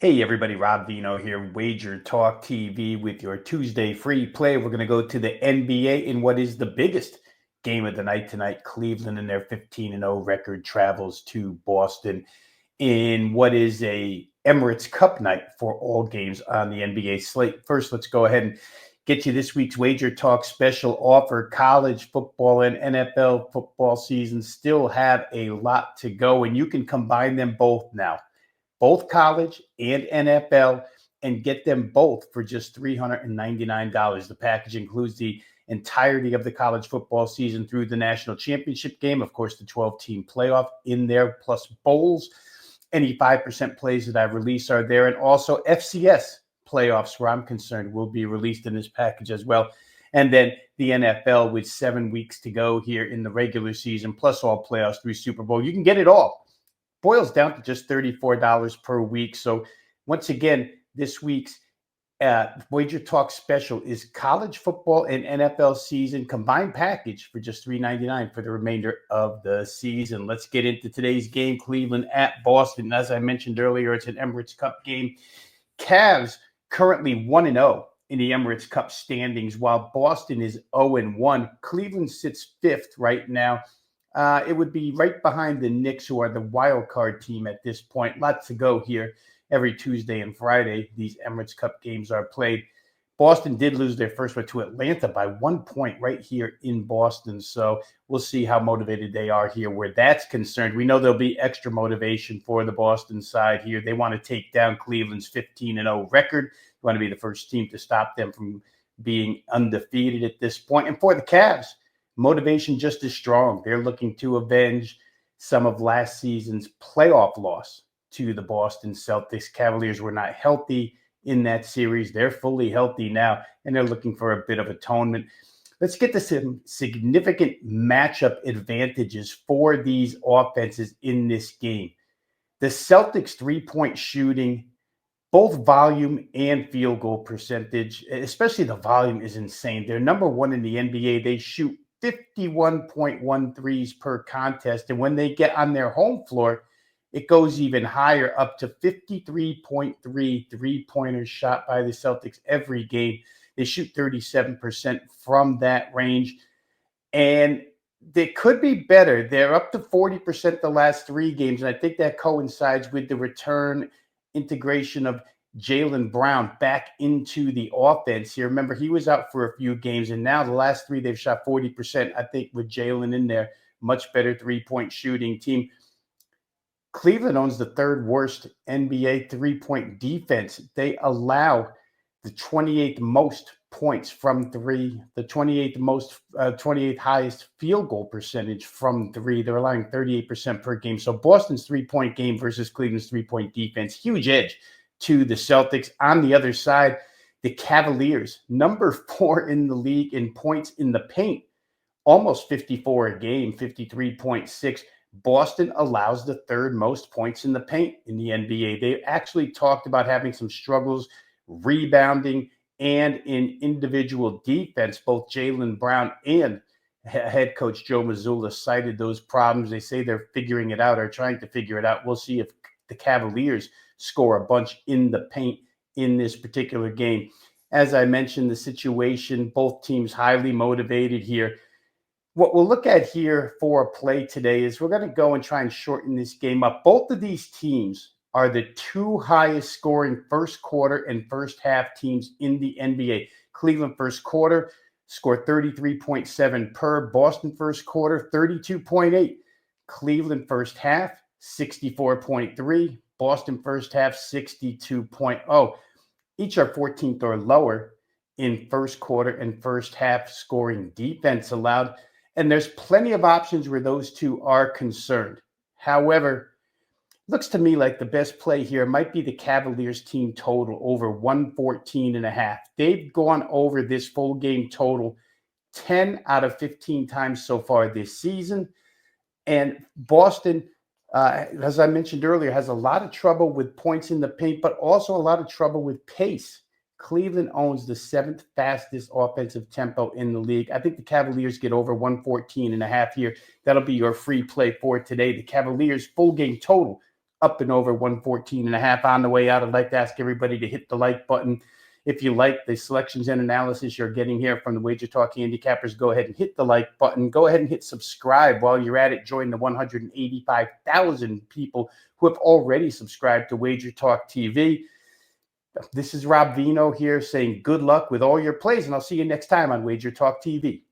Hey everybody, Rob Vino here, Wager Talk TV with your Tuesday free play. We're going to go to the NBA in what is the biggest game of the night tonight. Cleveland and their 15-0 record travels to Boston in what is a Emirates Cup night for all games on the NBA slate. First, let's go ahead and get you this week's Wager Talk special offer. College football and NFL football seasons still have a lot to go, and you can combine them both now, both college and NFL, and get them both for just $399. The package includes the entirety of the college football season through the national championship game, of course, the 12-team playoff in there, plus bowls. Any 5% plays that I've released are there, and also FCS playoffs, where I'm concerned, will be released in this package as well. And then the NFL with 7 weeks to go here in the regular season, plus all playoffs through Super Bowl. You can get it all. Boils down to just $34 per week. So once again, this week's Wager Talk special is college football and NFL season combined package for just $399 for the remainder of the season. Let's get into today's game. Cleveland at Boston. As I mentioned earlier, it's an Emirates Cup game. Cavs currently 1-0 in the Emirates Cup standings, while Boston is 0-1. Cleveland sits fifth right now. It would be right behind the Knicks, who are the wild card team at this point. Lots to go here. Every Tuesday and Friday, these Emirates Cup games are played. Boston did lose their first one to Atlanta by 1 point right here in Boston. So we'll see how motivated they are here where that's concerned. We know there'll be extra motivation for the Boston side here. They want to take down Cleveland's 15-0 record. They want to be the first team to stop them from being undefeated at this point. And for the Cavs, motivation just as strong. They're looking to avenge some of last season's playoff loss to the Boston Celtics. Cavaliers were not healthy in that series. They're fully healthy now, and they're looking for a bit of atonement. Let's get to some significant matchup advantages for these offenses in this game. The Celtics' three-point shooting, both volume and field goal percentage, especially the volume, is insane. They're number one in the NBA. They shoot 51.1 threes per contest. And when they get on their home floor, it goes even higher, up to 53.3 three-pointers shot by the Celtics every game. They shoot 37% from that range. And they could be better. They're up to 40% the last 3 games. And I think that coincides with the return integration of Jaylen Brown back into the offense here. Remember, he was out for a few games, and now the last 3 they've shot 40%. I think with Jaylen in there, much better three-point shooting team. Cleveland owns the 3rd worst NBA three-point defense. They allow the 28th most points from 3, the 28th highest field goal percentage from 3. They're allowing 38% per game. So Boston's three-point game versus Cleveland's three-point defense, huge edge to the Celtics. On the other side, the Cavaliers, number 4 in the league in points in the paint, almost 54 a game, 53.6. Boston allows the 3rd most points in the paint in the NBA. They actually talked about having some struggles rebounding and in individual defense. Both Jaylen Brown and head coach Joe Mazzulla cited those problems. They say they're figuring it out or trying to figure it out. We'll see if the Cavaliers score a bunch in the paint in this particular game. As I mentioned, the situation, both teams highly motivated here. What we'll look at here for a play today is we're going to go and try and shorten this game up. Both of these teams are the 2 highest scoring first quarter and first half teams in the NBA. Cleveland first quarter scored 33.7 per. Boston first quarter, 32.8. Cleveland first half, 64.3. Boston first half, 62.0. Each are 14th or lower in first quarter and first half scoring defense allowed. And there's plenty of options where those two are concerned. However, looks to me like the best play here might be the Cavaliers team total over 114.5. They've gone over this full game total 10 out of 15 times so far this season. And Boston, as I mentioned earlier, has a lot of trouble with points in the paint, but also a lot of trouble with pace. Cleveland owns the 7th fastest offensive tempo in the league. I think the Cavaliers get over 114.5 here. That'll be your free play for today. The Cavaliers full game total up and over 114.5 on the way out. I'd like to ask everybody to hit the like button. If you like the selections and analysis you're getting here from the Wager Talk Handicappers, go ahead and hit the like button. Go ahead and hit subscribe while you're at it. Join the 185,000 people who have already subscribed to Wager Talk TV. This is Rob Vino here saying good luck with all your plays, and I'll see you next time on Wager Talk TV.